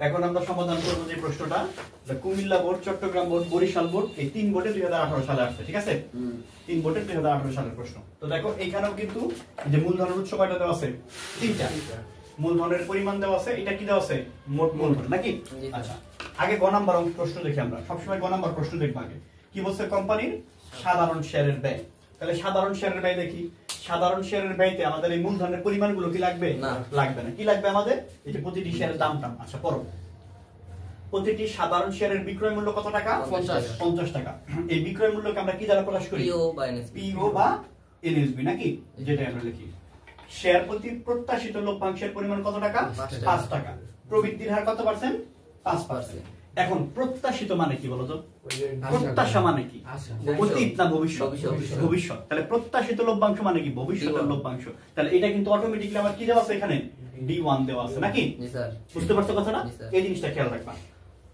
এখন আমরা সমাধান করব যে প্রশ্নটা, Comilla board, Chattogram board, Barishal board, এই তিন বোর্ডে 2018 সালে আসছে, ঠিক আছে? তিন বোর্ডে 2018 সালের প্রশ্ন। তো দেখো এখানেও কিন্তু যে মূলধনের উৎস কয়টা দেওয়া আছে? তিনটা। মূলধনের পরিমাণ দেওয়া আছে, এটা কি দেওয়া আছে? মোট মূলধন নাকি? আচ্ছা, আগে গ নাম্বার প্রশ্ন দেখি আমরা। সবসময় গ নাম্বার প্রশ্ন দেখব আগে। কি বলছে? কোম্পানির সাধারণ শেয়ারের ব্যয়। তাহলে সাধারণ শেয়ারের ব্যয় দেখি। সাধারণ শেয়ারের ব্যয়তে আমাদের এই মূলধনের পরিমাণগুলো কি লাগবে? না, লাগবে না। কি লাগবে আমাদের? এই যে প্রতিটি শেয়ারের দামটা। আচ্ছা পড়ো। প্রতিটি সাধারণ শেয়ারের বিক্রয় মূল্য কত টাকা? 50 টাকা। এই বিক্রয় মূল্যকে আমরা কি দ্বারা প্রকাশ করি? পিও বা এনএসবি নাকি? যেটা আমরা লিখি। শেয়ার প্রতি প্রত্যাশিত লভ্যাংশের পরিমাণ কত টাকা? 5 টাকা। প্রবৃদ্ধির হার কত পার্সেন্ট? 5%। এখন প্রত্যাশিত মানে কি বলতো? প্রত্যাশা মানে কি? অতীত না ভবিষ্যৎ? ভবিষ্যৎ। তাহলে প্রত্যাশিত লভ্যাংশ মানে কি? ভবিষ্যতের লভ্যাংশ। তাহলে এটা কিন্তু অটোমেটিক্যালি আমার কি দেওয়া আছে এখানে? D1 দেওয়া আছে নাকি? জি স্যার। বুঝতে পারছো কথাটা? এই জিনিসটা খেয়াল রাখবা।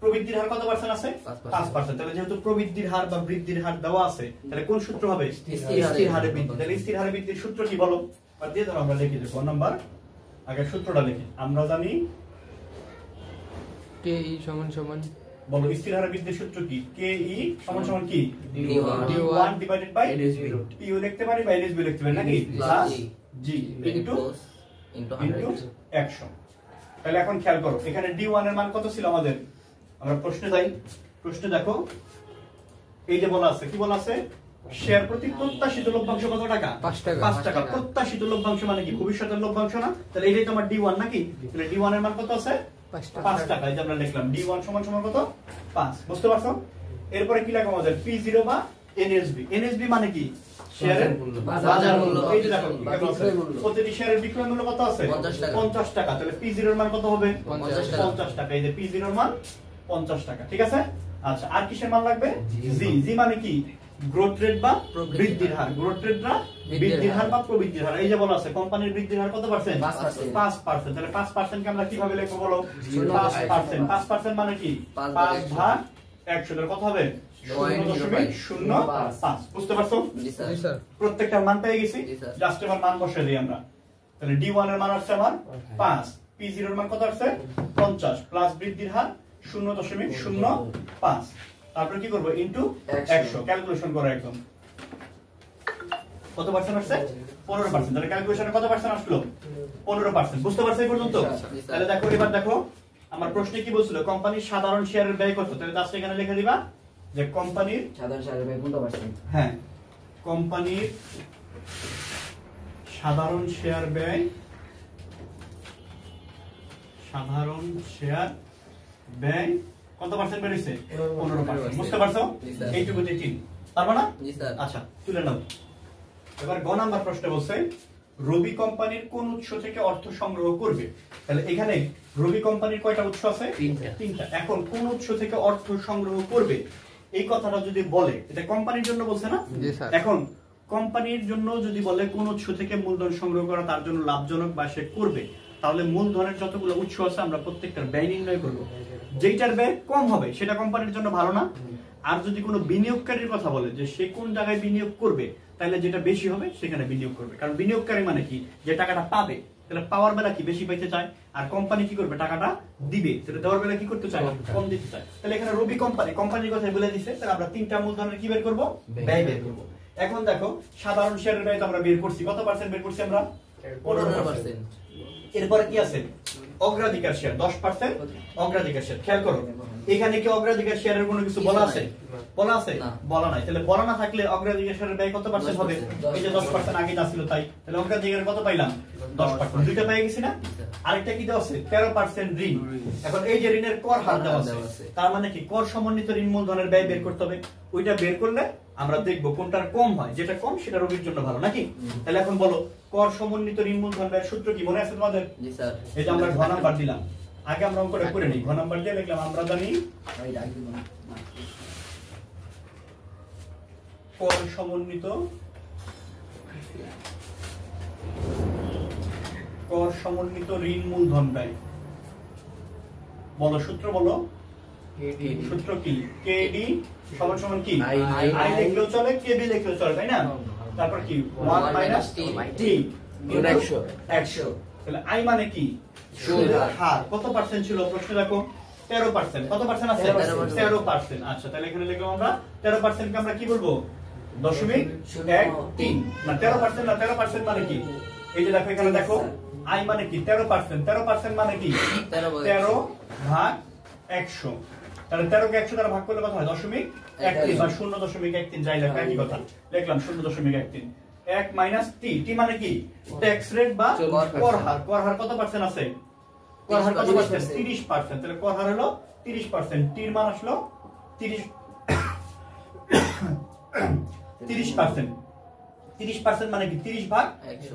প্রবৃদ্ধির হার কত পার্সেন্ট আছে? 5%। তাহলে যেহেতু প্রবৃদ্ধির হার বা বৃদ্ধির হার দেওয়া আছে, তাহলে কোন সূত্র হবে? স্থির হারে বৃদ্ধি। তাহলে স্থির হারে বৃদ্ধির সূত্র কি বলো? আর দিয়ে দাও, আমরা লিখি দেব নাম্বার। আগে সূত্রটা লিখি। আমরা জানি KE সমান সমান, বলো স্থির হারে বৃদ্ধির সূত্র কি? KE সমান সমান কি? D1 divided by NSB। PO লিখতে পারি বা NSB লিখতে পারি নাকি? Plus G into 100। তাহলে এখন খেয়াল করো, এখানে D1 এর মান কত ছিল আমাদের? আমরা প্রশ্নে যাই। প্রশ্নে দেখো এই যে বলা আছে, কি বলা আছে? শেয়ার প্রতি প্রত্যাশিত লভ্যাংশ কত টাকা? 5 টাকা। প্রত্যাশিত লভ্যাংশ মানে কি? ভবিষ্যতের লভ্যাংশ না? তাহলে এটাই তো আমার D1 নাকি? তাহলে D1 এর মান কত আছে? 5 টাকা। এই যে আমরা লিখলাম D1 সমান সমান কত? 5। বুঝতে পারছো? এরপরে কি লাগবে আমাদের? P0 বা NSB। NSB মানে কি? শেয়ারের বাজার মূল্য। এই যে দেখো প্রতিটি শেয়ারের বিক্রয় মূল্য কত আছে? 50 টাকা। তাহলে P0 এর মান কত হবে? 50 টাকা। এই যে P0 এর মান 50 টাকা। ঠিক আছে? আচ্ছা, আর কিসের মান লাগবে? G। G মানে কি? গ্রোথ রেট বা বৃদ্ধির হার। গ্রোথ রেট বা বৃদ্ধির হার বা প্রবৃদ্ধির হার। এই যে বলা আছে কোম্পানির বৃদ্ধির হার কত পার্সেন্ট? 5%। তাহলে 5% কে আমরা কিভাবে লিখব বলো? 5%। 5% মানে কি? 5 ভাগ 100। তাহলে কত হবে? 0.05। বুঝতে পারছো? জি স্যার। প্রত্যেকটার মান পেয়ে গেছি। জাস্ট এবার মান বসিয়ে দিই আমরা। তাহলে D1 এর মান আসছে আমার 5, P0 এর মান কত আসছে? 50 প্লাস বৃদ্ধির হার 0.05। তারপর কি করব? ইনটু 100। ক্যালকুলেশন করো একদম। কত পার্সেন্ট আসছে? 15%। তাহলে ক্যালকুলেশনে কত পার্সেন্ট আসলো? 15%। বুঝতে পারছো এই পর্যন্ত? তাহলে দেখো, এবার দেখো আমার প্রশ্নে কি বলছিল? কোম্পানির সাধারণ শেয়ারের ব্যয় কত? তাহলে জাস্ট এখানে লিখে দিবা যে কোম্পানির সাধারণ শেয়ারের ব্যয় 15%। হ্যাঁ, কোম্পানির সাধারণ শেয়ার ব্যয়, সাধারণ শেয়ার ব্যয় কত পার্সেন্ট বেড়েছে? 15%। বুঝতে পারছো? এইটুকুতে ঠিক পারবা না? জি স্যার। আচ্ছা, তুলে নাও। এবার গ নাম্বার প্রশ্ন বলছে রবি কোম্পানির কোন উৎস থেকে অর্থ সংগ্রহ করবে? তাহলে এখানে রবি কোম্পানির কয়টা উৎস আছে? তিনটা। এখন কোন উৎস থেকে অর্থ সংগ্রহ করবে এই কথাটা যদি বলে, এটা কোম্পানির জন্য বলছে না? এখন কোম্পানির জন্য যদি বলে কোন উৎস থেকে মূলধন সংগ্রহ করা তার জন্য লাভজনক বা সে করবে, তাহলে মূলধনের যতগুলো উৎস আছে আমরা প্রত্যেকটার ব্যয় নির্ণয় করব। যেটার ব্যয় কম হবে সেটা কোম্পানির জন্য ভালো না? আর যদি কোনো বিনিয়োগকারীর কথা বলে যে সে কোন জায়গায় বিনিয়োগ করবে, তাহলে যেটা বেশি হবে সেখানে বিনিয়োগ করবে। কারণ বিনিয়োগকারী মানে কি? যে টাকাটা পাবে, তাহলে পাওয়ার বেলা কি বেশি পাইতে চায়, আর কোম্পানি কি করবে? টাকাটা দিবে, তাহলে দেওয়ার বেলা কি করতে চায়? কম দিতে চায়। তাহলে এখানে রবি কোম্পানির কথা বলে দিছে। তাহলে আমরা তিনটা মূলধনের কি বের করব? ব্যয় বের করব। এখন দেখো সাধারণ শেয়ারের ব্যয় তো আমরা বের করছি। কত পার্সেন্ট বের করছি আমরা? 15%। এরপরে কি আছে? অগ্রাধিকার শেয়ার 10%। অগ্রাধিকার শেয়ার খেয়াল করো, এখানে কি অগ্রাধিকার শেয়ারের কোনো কিছু বলা আছে? বলা আছে? বলা নাই। তাহলে বলা না থাকলে অগ্রাধিকার শেয়ারের ব্যয় কত পার্সেন্ট হবে? এই যে 10% আগে যা ছিল তাই। তাহলে অগ্রাধিকার কত পাইলাম? 10%। দুইটা পেয়ে গেছি না? আরেকটা কি দেওয়া আছে? 13% ঋণ। এখন এই যে ঋণের কর হার দেওয়া আছে, তার মানে কি? কর সমন্বিত ঋণ মূলধনের ব্যয় বের করতে হবে। ওইটা বের করলে আমরা দেখব কোনটার কম হয়। যেটা কম সেটা রবির জন্য ভালো নাকি? তাহলে এখন বলো কর সমন্বিত ঋণ মূলধন ব্যয়ের সূত্র কি মনে আছে তোমাদের? জি স্যার। এই যে আমরা ঘ নাম্বার দিলাম। আগে আমরা অঙ্কটা করে নিই। ঘ নাম্বার দিয়ে লিখলাম আমরা জানি কর সমন্বিত ঋণ মূলধন ব্যয়। বলো সূত্র বলো। সূত্র কি? কেডি সমান সমান কি? আই লিখলেও চলে, কেবি লিখলেও চলে, তাই না? তারপর কি? 1 - টি 100। তাহলে আই মানে কি সুদের হার। কত পার্সেন্ট ছিল প্রশ্নে দেখো 13%। কত পার্সেন্ট আছে 13%। আচ্ছা তাহলে এখানে লিখলাম আমরা 13% কে আমরা কি বলবো 0.13 না 13% না 13% মানে কি এই যে দেখো এখানে দেখো আই মানে কি 13%। 13% মানে কি 13 ভাগ 100। তাহলে 13 কে 100 দ্বারা ভাগ করলে কত হয় 0.13 বা 0.13 যাই লেখা একই কথা লিখলাম 0.13। 1 মাইনাস টি, টি মানে কি ট্যাক্স রেট বা কর হার। কর হার কত পার্সেন্ট আছে কর হার কত পার্সেন্ট 30%। তাহলে কর হার হলো 30%। টির মান আসলো 30 30%। 30% মানে কি 30 ভাগ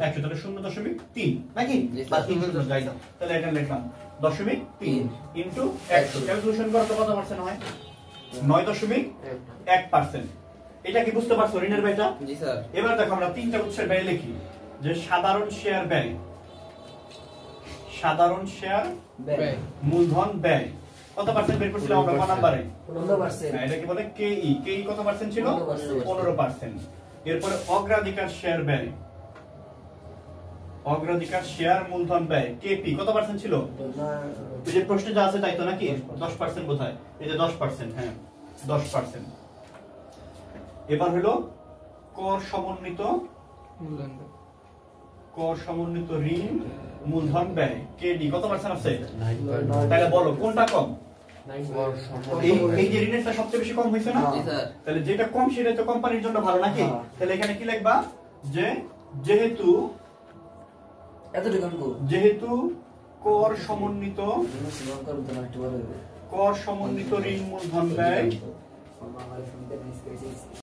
100। তাহলে 0.3 নাকি বা 3 যাই দাও। তাহলে এটা লিখলাম 0.3 ইনটু 100। ক্যালকুলেশন করো তো কত পার্সেন্ট হয় 9.1%। এটা কি বুঝতে পারছো ঋণের ব্যয়টা? জি স্যার। এবার দেখো আমরা তিনটা উৎসের ব্যয় লিখি যে সাধারণ শেয়ার ব্যয়, সাধারণ শেয়ার ব্যয়, মূলধন ব্যয় কত পার্সেন্ট বের করছিলাম আমরা কোন নম্বরে 15%। এটা কি বলে কেই। কেই কত পার্সেন্ট ছিল 15%। এরপরে অগ্রাধিকার শেয়ার ব্যয়, অগ্রাধিকার শেয়ার মূলধন ব্যয় কেপি কত পার্সেন্ট ছিল এই যে প্রশ্নে যা আছে তাই তো নাকি 10% বোঝায় এই যে 10%। হ্যাঁ 10%। এবার হলো কর সমন্বিত ঋণ মূলধন ব্যয় কেডি কত পার্সেন্ট আছে তাহলে বলো কোনটা কম এই যে ঋণেরটা সবচেয়ে বেশি কম হয়েছে না জি স্যার। তাহলে যেটা কম সেটা তো কোম্পানির জন্য ভালো নাকি তাহলে এখানে কি লিখবা যে যেহেতু কর সমন্বিত ঋণ মূলধন ব্যয়